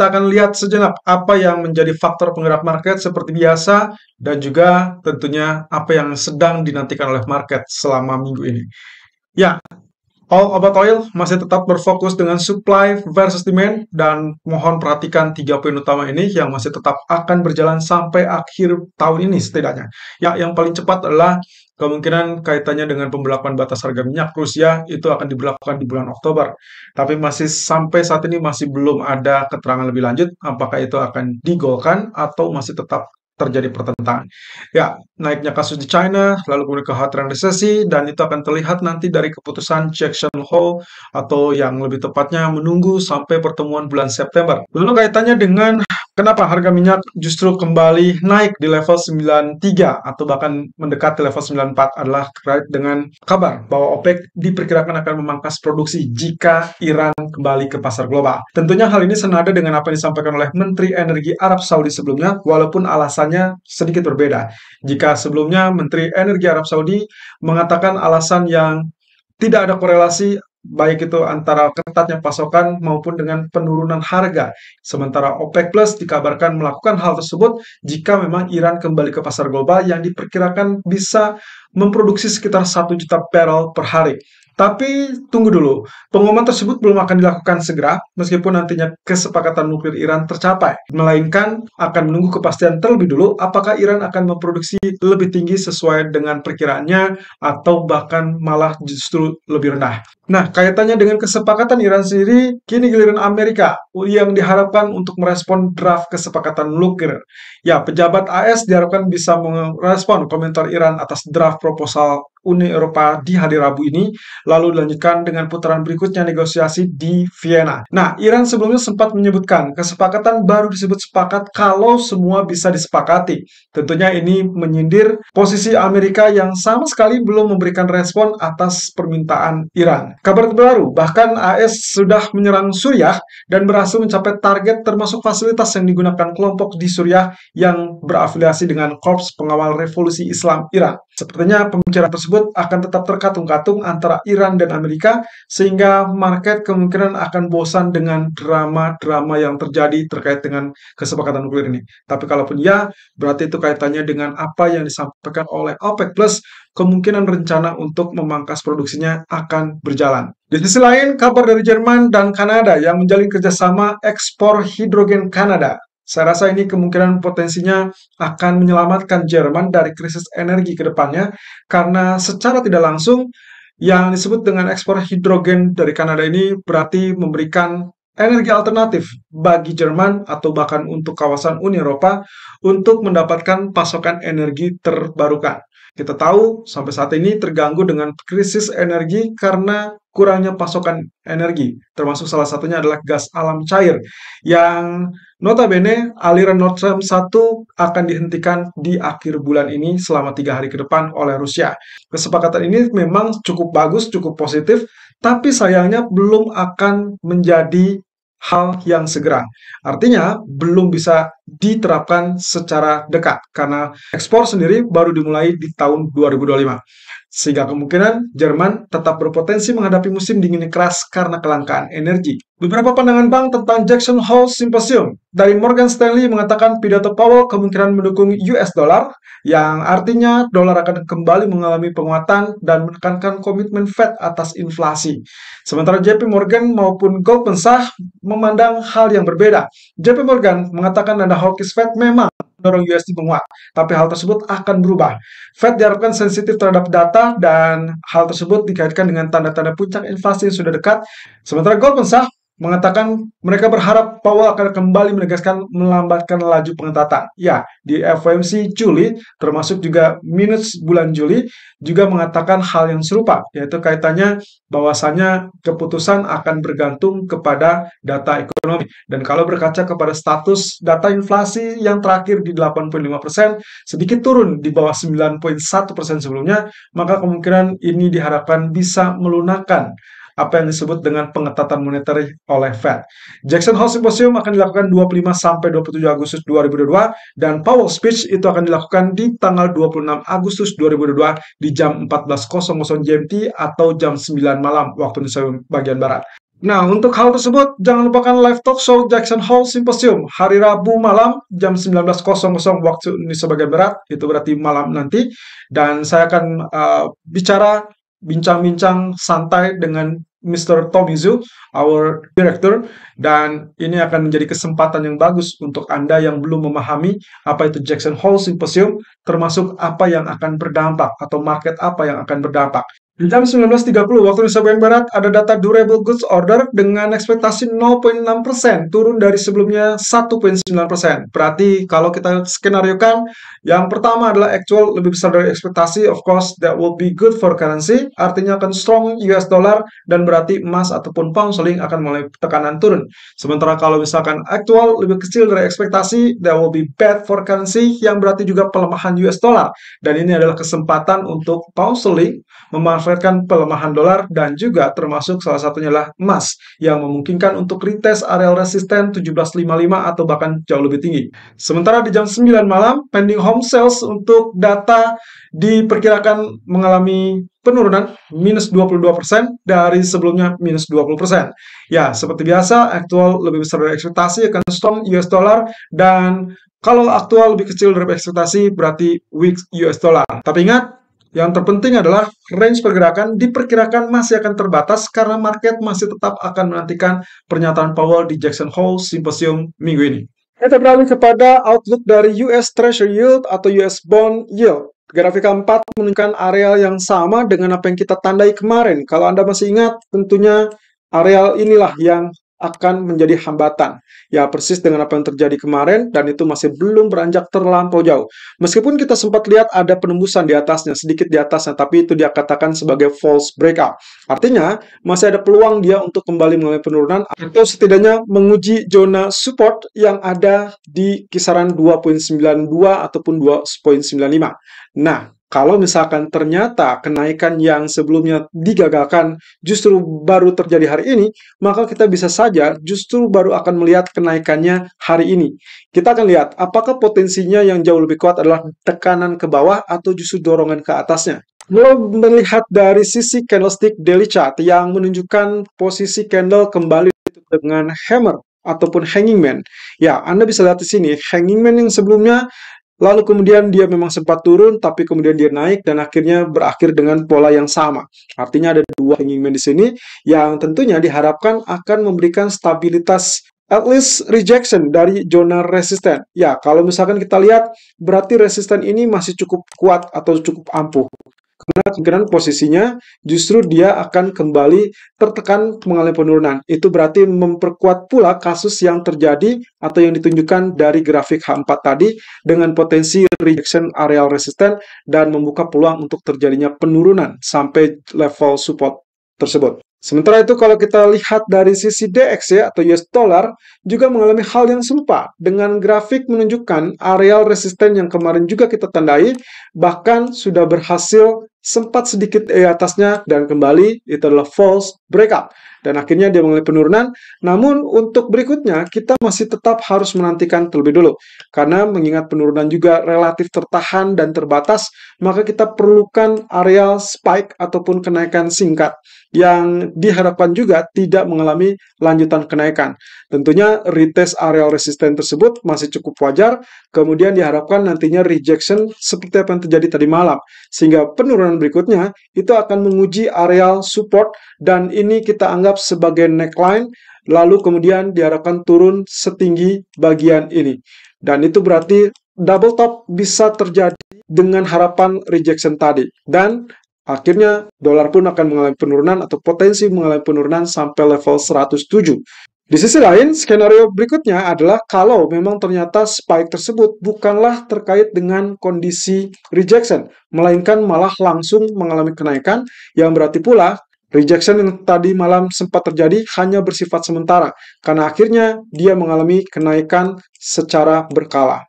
kita akan lihat sejenak apa yang menjadi faktor penggerak market seperti biasa dan juga tentunya apa yang sedang dinantikan oleh market selama minggu ini. Ya, all about oil masih tetap berfokus dengan supply versus demand dan mohon perhatikan 3 poin utama ini yang masih tetap akan berjalan sampai akhir tahun ini setidaknya. Ya, yang paling cepat adalah kemungkinan kaitannya dengan pembelakuan batas harga minyak Rusia itu akan diberlakukan di bulan Oktober. Tapi masih sampai saat ini masih belum ada keterangan lebih lanjut apakah itu akan digolkan atau masih tetap terjadi pertentangan. Ya, naiknya kasus di China, lalu kemudian kekhawatiran resesi, dan itu akan terlihat nanti dari keputusan Jackson Hole atau yang lebih tepatnya menunggu sampai pertemuan bulan September. Lalu kaitannya dengan kenapa harga minyak justru kembali naik di level 93 atau bahkan mendekati level 94 adalah terkait dengan kabar bahwa OPEC diperkirakan akan memangkas produksi jika Iran kembali ke pasar global. Tentunya hal ini senada dengan apa yang disampaikan oleh Menteri Energi Arab Saudi sebelumnya, walaupun alasannya sedikit berbeda. Jika sebelumnya Menteri Energi Arab Saudi mengatakan alasan yang tidak ada korelasi baik itu antara ketatnya pasokan maupun dengan penurunan harga. Sementara OPEC Plus dikabarkan melakukan hal tersebut jika memang Iran kembali ke pasar global yang diperkirakan bisa memproduksi sekitar 1 juta barrel per hari. Tapi tunggu dulu, pengumuman tersebut belum akan dilakukan segera meskipun nantinya kesepakatan nuklir Iran tercapai, melainkan akan menunggu kepastian terlebih dulu apakah Iran akan memproduksi lebih tinggi sesuai dengan perkiraannya atau bahkan malah justru lebih rendah. Nah, kaitannya dengan kesepakatan Iran sendiri, kini giliran Amerika yang diharapkan untuk merespon draft kesepakatan nuklir. Ya, pejabat AS diharapkan bisa merespon komentar Iran atas draft proposal Uni Eropa di hari Rabu ini, lalu dilanjutkan dengan putaran berikutnya negosiasi di Vienna. Nah, Iran sebelumnya sempat menyebutkan kesepakatan baru disebut sepakat kalau semua bisa disepakati. Tentunya ini menyindir posisi Amerika yang sama sekali belum memberikan respon atas permintaan Iran. Kabar terbaru, bahkan AS sudah menyerang Suriah dan berhasil mencapai target termasuk fasilitas yang digunakan kelompok di Suriah yang berafiliasi dengan Korps Pengawal Revolusi Islam Iran. Sepertinya pembicaraan tersebut akan tetap terkatung-katung antara Iran dan Amerika sehingga market kemungkinan akan bosan dengan drama-drama yang terjadi terkait dengan kesepakatan nuklir ini. Tapi kalaupun ya, berarti itu kaitannya dengan apa yang disampaikan oleh OPEC Plus, kemungkinan rencana untuk memangkas produksinya akan berjalan. Di sisi lain, kabar dari Jerman dan Kanada yang menjalin kerjasama ekspor hidrogen Kanada. Saya rasa ini kemungkinan potensinya akan menyelamatkan Jerman dari krisis energi ke depannya, karena secara tidak langsung yang disebut dengan ekspor hidrogen dari Kanada ini berarti memberikan energi alternatif bagi Jerman atau bahkan untuk kawasan Uni Eropa untuk mendapatkan pasokan energi terbarukan. Kita tahu sampai saat ini terganggu dengan krisis energi karena kurangnya pasokan energi, termasuk salah satunya adalah gas alam cair yang notabene aliran Nord Stream 1 akan dihentikan di akhir bulan ini selama 3 hari ke depan oleh Rusia. Kesepakatan ini memang cukup bagus, cukup positif, tapi sayangnya belum akan menjadi hal yang segera. Artinya belum bisa diterapkan secara dekat karena ekspor sendiri baru dimulai di tahun 2025. Sehingga kemungkinan Jerman tetap berpotensi menghadapi musim dingin yang keras karena kelangkaan energi. Beberapa pandangan bank tentang Jackson Hole Symposium. Dari Morgan Stanley mengatakan pidato Powell kemungkinan mendukung US dollar, yang artinya dolar akan kembali mengalami penguatan dan menekankan komitmen Fed atas inflasi. Sementara JP Morgan maupun Goldman Sachs memandang hal yang berbeda. JP Morgan mengatakan nada hawkish Fed memang mendorong USD menguat, tapi hal tersebut akan berubah. Fed diharapkan sensitif terhadap data dan hal tersebut dikaitkan dengan tanda-tanda puncak inflasi yang sudah dekat. Sementara Goldman Sachs mengatakan mereka berharap Powell akan kembali menegaskan melambatkan laju pengetatan. Ya, di FOMC Juli, termasuk juga minus bulan Juli, juga mengatakan hal yang serupa, yaitu kaitannya bahwasannya keputusan akan bergantung kepada data ekonomi. Dan kalau berkaca kepada status data inflasi yang terakhir di 8,5%, sedikit turun di bawah 9,1% sebelumnya, maka kemungkinan ini diharapkan bisa melunakkan apa yang disebut dengan pengetatan moneter oleh Fed. Jackson Hole Symposium akan dilakukan 25-27 Agustus 2022 dan Powell Speech itu akan dilakukan di tanggal 26 Agustus 2022 di jam 14.00 GMT atau jam 9 malam waktu Indonesia bagian Barat. Nah, untuk hal tersebut, jangan lupakan live talk show Jackson Hole Symposium hari Rabu malam jam 19.00 waktu Indonesia bagian Barat, itu berarti malam nanti. Dan saya akan bincang-bincang santai dengan Mr. Tomizu, our director, dan ini akan menjadi kesempatan yang bagus untuk Anda yang belum memahami apa itu Jackson Hole Symposium, termasuk apa yang akan berdampak atau market apa yang akan berdampak. Di jam 19.30 waktu Indonesia bagian Barat ada data durable goods order dengan ekspektasi 0,6%, turun dari sebelumnya 1,9%. Berarti kalau kita skenariokan, yang pertama adalah actual lebih besar dari ekspektasi, of course that will be good for currency, artinya akan strong US dollar dan berarti emas ataupun pound sterling akan mulai tekanan turun. Sementara kalau misalkan actual lebih kecil dari ekspektasi, that will be bad for currency, yang berarti juga pelemahan US dollar. Dan ini adalah kesempatan untuk pound sterling memanfaatkan pelemahan dolar dan juga termasuk salah satunya adalah emas yang memungkinkan untuk retest area resisten 1755 atau bahkan jauh lebih tinggi. Sementara di jam 9 malam, pending home sales untuk data diperkirakan mengalami penurunan minus 22% dari sebelumnya minus 20%. Ya, seperti biasa, aktual lebih besar dari ekspektasi akan strong US dollar dan kalau aktual lebih kecil dari ekspektasi berarti weak US dollar. Tapi ingat, yang terpenting adalah range pergerakan diperkirakan masih akan terbatas karena market masih tetap akan menantikan pernyataan Powell di Jackson Hole Symposium minggu ini. Kita beralih kepada outlook dari US Treasury Yield atau US Bond Yield. Grafik keempat menunjukkan area yang sama dengan apa yang kita tandai kemarin. Kalau Anda masih ingat, tentunya areal inilah yang akan menjadi hambatan. Ya, persis dengan apa yang terjadi kemarin, dan itu masih belum beranjak terlampau jauh. Meskipun kita sempat lihat ada penembusan di atasnya, sedikit di atasnya, tapi itu dia katakan sebagai false breakout. Artinya, masih ada peluang dia untuk kembali mengalami penurunan, atau setidaknya menguji zona support yang ada di kisaran 2,92 ataupun 2,95. Nah, kalau misalkan ternyata kenaikan yang sebelumnya digagalkan justru baru terjadi hari ini, maka kita bisa saja justru baru akan melihat kenaikannya hari ini. Kita akan lihat apakah potensinya yang jauh lebih kuat adalah tekanan ke bawah atau justru dorongan ke atasnya. Kalau melihat dari sisi candlestick daily chart yang menunjukkan posisi candle kembali dengan hammer ataupun hanging man. Ya, Anda bisa lihat di sini, hanging man yang sebelumnya lalu kemudian dia memang sempat turun, tapi kemudian dia naik dan akhirnya berakhir dengan pola yang sama. Artinya ada dua hanging man di sini yang tentunya diharapkan akan memberikan stabilitas at least rejection dari zona resisten. Ya, kalau misalkan kita lihat, berarti resisten ini masih cukup kuat atau cukup ampuh. Karena kemungkinan posisinya justru dia akan kembali tertekan mengalami penurunan. Itu berarti memperkuat pula kasus yang terjadi atau yang ditunjukkan dari grafik H4 tadi dengan potensi rejection areal resisten dan membuka peluang untuk terjadinya penurunan sampai level support tersebut. Sementara itu kalau kita lihat dari sisi DX ya atau US dollar juga mengalami hal yang serupa dengan grafik menunjukkan areal resisten yang kemarin juga kita tandai bahkan sudah berhasil sempat sedikit di atasnya dan kembali itu adalah false breakout dan akhirnya dia mengalami penurunan. Namun untuk berikutnya kita masih tetap harus menantikan terlebih dulu karena mengingat penurunan juga relatif tertahan dan terbatas, maka kita perlukan areal spike ataupun kenaikan singkat yang diharapkan juga tidak mengalami lanjutan kenaikan. Tentunya retest areal resisten tersebut masih cukup wajar, kemudian diharapkan nantinya rejection seperti apa yang terjadi tadi malam. Sehingga penurunan berikutnya itu akan menguji areal support dan ini kita anggap sebagai neckline, lalu kemudian diharapkan turun setinggi bagian ini. Dan itu berarti double top bisa terjadi dengan harapan rejection tadi. Dan akhirnya dolar pun akan mengalami penurunan atau potensi mengalami penurunan sampai level 107. Di sisi lain, skenario berikutnya adalah kalau memang ternyata spike tersebut bukanlah terkait dengan kondisi rejection, melainkan malah langsung mengalami kenaikan, yang berarti pula rejection yang tadi malam sempat terjadi hanya bersifat sementara, karena akhirnya dia mengalami kenaikan secara berkala.